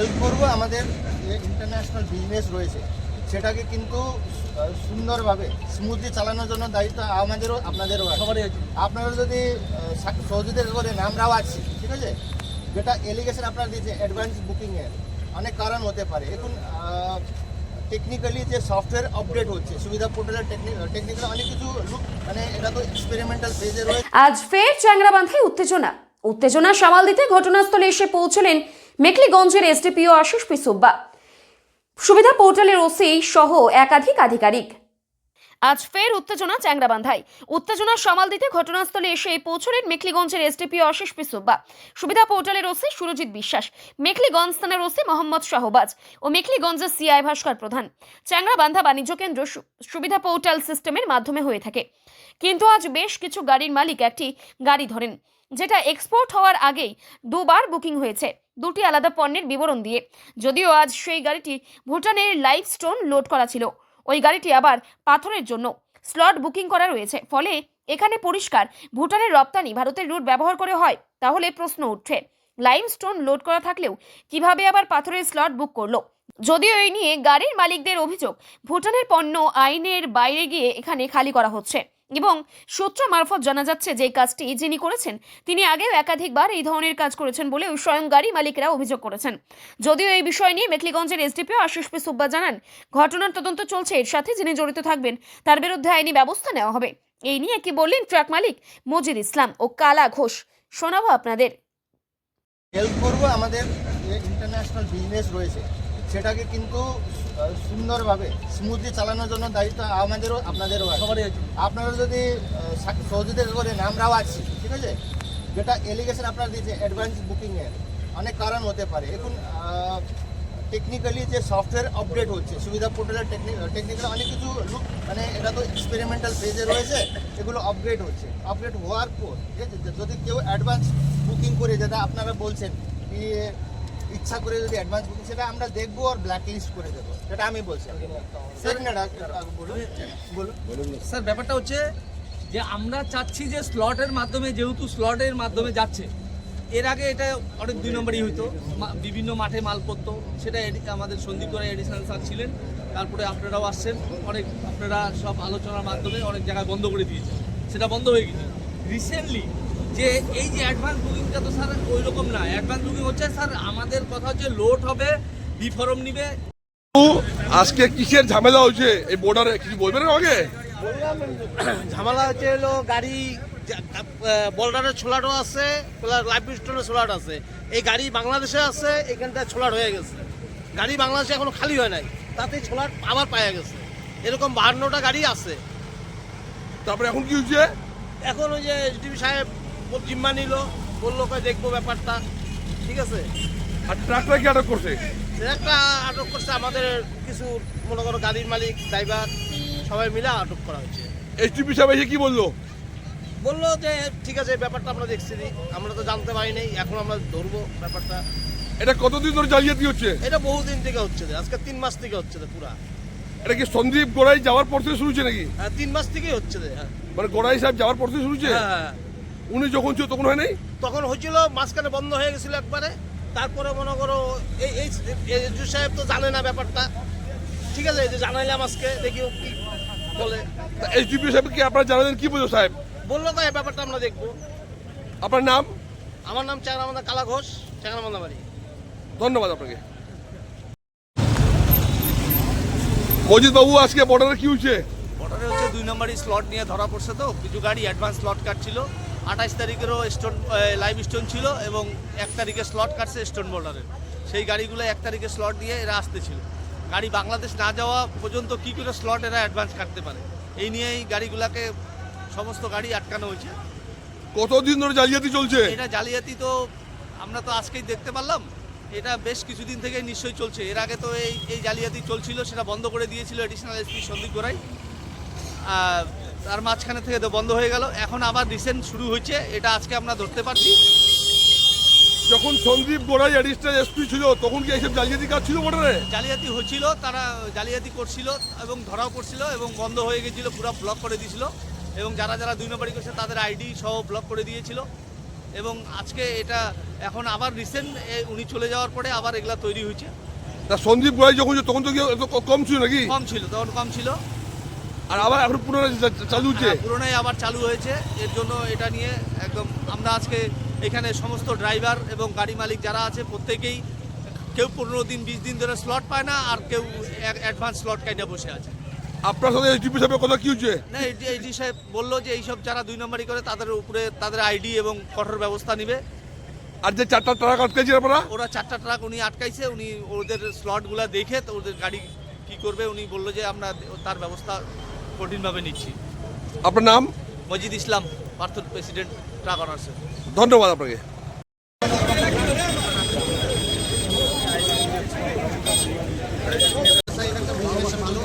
Help করব আমাদের যে ইন্টারন্যাশনাল বিজনেস রয়েছে সেটাকে কিন্তু সুন্দরভাবে স্মুথলি চালানোর জন্য দায়িত্ব আমাদেরও আপনাদেরও আছে। আপনারা যদি সহযোগিতা করেন আমরাও আছি, ঠিক আছে। যেটা এলিগেশন আপনারা দিয়েছে অ্যাডভান্স বুকিংয়ের অনেক কারণ হতে পারে। এখন টেকনিক্যালি যে সফটওয়্যার আপডেট হচ্ছে সুবিধা পোর্টালের টেকনিক্যালি অনেক কিছু মানে এটা তো এক্সপেরিমেন্টাল ফেজে রয়েছে। আজ ফের চ্যাংরাবান্ধায় উত্তেজনা সামাল দিতে ঘটনাস্থলে এসে পৌঁছলেন মেখলিগঞ্জের এসডিপিও আশিস পি সুব্বা, সুবিধা পোর্টালের ওসি সহ একাধিক আধিকারিক। আজ ফের উত্তেজনা সামাল দিতে ঘটনাস্থলে এসে পৌঁছলেন মেখলিগঞ্জের এসডিপিও আশিস পি সুব্বা, সুবিধা পোর্টালের ওসি সুরজিৎ বিশ্বাস, মেখলিগঞ্জ থানার ওসি মোহাম্মদ শাহবাজ ও মেখলিগঞ্জের সিআই ভাস্কর প্রধান। চ্যাংরাবান্ধা বাণিজ্য কেন্দ্র সুবিধা পোর্টাল সিস্টেমের মাধ্যমে হয়ে থাকে, কিন্তু আজ বেশ কিছু গাড়ির মালিক একটি গাড়ি ধরেন যেটা এক্সপোর্ট হওয়ার আগেই দুবার বুকিং হয়েছে দুটি আলাদা পণ্যের বিবরণ দিয়ে। যদিও আজ সেই গাড়িটি ভুটানের লাইভ স্টোন লোড করা ছিল, ওই গাড়িটি আবার পাথরের জন্য স্লট বুকিং করা রয়েছে। ফলে এখানে পরিষ্কার ভুটানের রপ্তানি ভারতের রুট ব্যবহার করে হয়। তাহলে প্রশ্ন উঠছে, লাইম স্টোন লোড করা থাকলেও কিভাবে আবার পাথরের স্লট বুক করলো? যদিও এই নিয়ে গাড়ির মালিকদের অভিযোগ, ভুটানের পণ্য আইনের বাইরে গিয়ে এখানে খালি করা হচ্ছে এবং সূত্র মারফত জানা যাচ্ছে যে কাজটি যিনি করেছেন তিনি আগেও একাধিকবার এই ধরনের কাজ করেছেন বলেও স্বয়ং গাড়ি মালিকরা অভিযোগ করেছেন। যদিও এই বিষয় নিয়ে মেখলিগঞ্জের এসডিপিও আশিস পি সুব্বা জানান, ঘটনার তদন্ত চলছে, এর সাথে যিনি জড়িত থাকবেন তার বিরুদ্ধে আইনি ব্যবস্থা নেওয়া হবে। এই নিয়ে কি বললেন ট্রাক মালিক মজিদ ইসলাম ও কালা ঘোষ, শোনাবো আপনাদের। হেল্প করব আমাদের যে ইন্টারন্যাশনাল বিজনেস রয়েছে সেটাকে কিন্তু সুন্দরভাবে স্মুথলি চালানোর জন্য দায়িত্ব আমাদেরও আপনাদেরও আছে। আপনারা যদি সহযোগিতা করেন আমরাও আছি, ঠিক আছে। যেটা এলিগেশন আপনারা দিয়েছে অ্যাডভান্স বুকিংয়ের অনেক কারণ হতে পারে। এখন টেকনিক্যালি যে সফটওয়্যার আপডেট হচ্ছে সুবিধা পোর্টালের টেকনিক্যালি অনেক কিছু মানে এটা তো এক্সপেরিমেন্টাল ফেজে রয়েছে, এগুলো আপগ্রেড হচ্ছে। আপগ্রেড হওয়ার পর ঠিক আছে, যদি কেউ অ্যাডভান্স বুকিং করে যেটা আপনারা বলছেন কি ইচ্ছা করে যদি অ্যাডভান্স বুকিং, সেটা আমরা দেখবো আর ব্ল্যাক লিস্ট করে দেবো, সেটা আমি বলছি। স্যার ব্যাপারটা হচ্ছে যে আমরা চাচ্ছি যে স্লটের মাধ্যমে, যেহেতু স্লটের মাধ্যমে যাচ্ছে, এর আগে এটা অনেক 2 নম্বরই হইতো, বিভিন্ন মাঠে মাল পড়তো, সেটা আমাদের সন্দীপ করে এডিশনাল স্যার ছিলেন, তারপরে আপনারাও আসছেন, অনেক আপনারা সব আলোচনার মাধ্যমে অনেক জায়গায় বন্ধ করে দিয়েছেন, সেটা বন্ধ হয়ে গেছে। রিসেন্টলি যে এই যে অ্যাডভান্স বুকিংটা তো স্যার ওই রকম না, অ্যাডভান্স বুকিং হচ্ছে স্যার আমাদের কথা হচ্ছে লোড হবে, বি ফর্ম নিবে। আজকে কিসের ঝামেলা হয়েছে এই বর্ডারে, কিছু বলবেন আমাকে? ঝামেলা হচ্ছে হলো গাড়ি বর্ডারে ছোলাটও আছে, লাইফ স্টোনের ছোলাট আছে। এই গাড়ি বাংলাদেশে আছে, এখানটা ছোলাট হয়ে গেছে। গাড়ি বাংলাদেশে এখনো খালি হয় নাই, তাতে ছোলাট আবার পাওয়া গেছে। এরকম 52টা গাড়ি আছে। তারপরে এখন কি হয়েছে? এখন ওই যে এসডিপি সাহেব জিম্মা নিল, বললো দেখবো ব্যাপারটা, ঠিক আছে। আর ট্রাকটা কি আটক করছে? একটা আটক করছে আমাদের কিছু, মনে করো গাড়ির মালিক, ড্রাইভার সবাই মিলে আটক করা হয়েছে। এসডিপি সাহেব এসে কি বললো? বললো যে ঠিক আছে, ব্যাপারটা আমরা দেখছি, আমরা তো জানতে পারি নাই, এখন আমরা ধরবো ব্যাপারটা। এটা কতদিন ধরে জালিয়াতি হচ্ছে? এটা বহুদিন থেকে হচ্ছে, আজকে 3 মাস থেকে হচ্ছে পুরা। এটা কি সন্দীপ গোড়াই যাওয়ার পর থেকে শুরু হচ্ছে নাকি? হ্যাঁ, 3 মাস থেকেই হচ্ছে। হ্যাঁ, মানে গোড়াই সাহেব যাওয়ার পর থেকে শুরু হচ্ছে? হ্যাঁ, উনি যখন ছিল তখন হয় নাই? তখন হয়েছিল, মাঝখানে বন্ধ হয়ে গেছিল একবারে। তারপরে মনে করো এই সাহেব তো জানে না ব্যাপারটা, ঠিক আছে, এই যে জানাইলাম আজকে, দেখি ও কি বলে। এসডিপি সাহেব কি আপনারা জানালেন, কি বলছো সাহেব? বললো তো এই ব্যাপারটা আমরা দেখবো। আপনার নাম? আমার নাম চ্যাংরাবান্ধা কালা ঘোষ, চ্যাংরাবান্ধা বাড়ি। ধন্যবাদ আপনাকে। মজিদ বাবু, আজকে বর্ডারে কি হয়েছে? বর্ডারে হচ্ছে 2 নম্বরই স্লট নিয়ে ধরা পড়ছে, তো কিছু গাড়ি অ্যাডভান্স স্লট কাটছিল। 28 তারিখেরও স্টোন লাইভ স্টোন ছিল এবং 1 তারিখে স্লট কাটছে স্টোন বর্ডারের। সেই গাড়িগুলো 1 তারিখে স্লট দিয়ে এরা আসতেছিল। গাড়ি বাংলাদেশ না যাওয়া পর্যন্ত কী করে স্লট এরা অ্যাডভান্স কাটতে পারে, এই নিয়েই গাড়িগুলোকে সমস্ত গাড়ি আটকানো হয়েছে। কতদিন ধরে জালিয়াতি চলছে? এটা জালিয়াতি তো আমরা তো আজকেই দেখতে পারলাম, এটা বেশ কিছুদিন থেকে নিশ্চয়ই চলছে। এর আগে তো এই জালিয়াতি চলছিল, সেটা বন্ধ করে দিয়েছিল এডিশনাল এসপি সন্দীপ গোড়াই, তার মাঝখানে থেকে তো বন্ধ হয়ে গেল। এখন আবার রিসেন্ট শুরু হয়েছে, এটা আজকে আমরা ধরতে পারছি। যখন সন্দীপ গোড়াই এডিশনাল এসপি ছিল তখন কি এইসব জালিয়াতি কাজ ছিল বর্ডারে? জালিয়াতি হচ্ছিল, তারা জালিয়াতি করছিল এবং ধরাও করছিল এবং বন্ধ হয়ে গেছিলো, পুরো ব্লক করে দিয়েছিল এবং যারা 2 নম্বরই করছে তাদের আইডি সহ ব্লক করে দিয়েছিল এবং আজকে এটা এখন আবার রিসেন্ট উনি চলে যাওয়ার পরে আবার এগুলা তৈরি হয়েছে। তা সন্দীপ গোড়াই যখন ছিল তখন তো কি এত কম ছিল নাকি? কম ছিল, তখন কম ছিল, আর আবার এখন পুনরায় চালু হচ্ছে। পুরোনাই আবার চালু হয়েছে। এর জন্য এটা নিয়ে একদম আমরা আজকে এখানে সমস্ত ড্রাইভার এবং গাড়ি মালিক যারা আছে প্রত্যেকেই কেউ 15 দিন 20 দিন ধরে স্লট পায় না, আর কেউ অ্যাডভান্স স্লট কাইটা বসে আছে। আপনার সাথে এসডিপি সাহেবের কথা কি হচ্ছে? না, এইটি সাহেব বললো যে এইসব যারা 2 নম্বরই করে তাদের উপরে তাদের আইডি এবং কঠোর ব্যবস্থা নেবে। আর যে 4টা ট্রাক আটকেছে আপনারা? ওরা 4টা ট্রাক উনি আটকাইছে, উনি ওদের স্লটগুলো দেখে তো ওদের গাড়ি কি করবে উনি বললো যে আমরা তার ব্যবস্থা কঠিনভাবে নিচ্ছি। আপনার নাম? মজিদ ইসলাম, পার্থ প্রেসিডেন্ট ট্রাক অনার্স। ধন্যবাদ আপনাকে। ভালো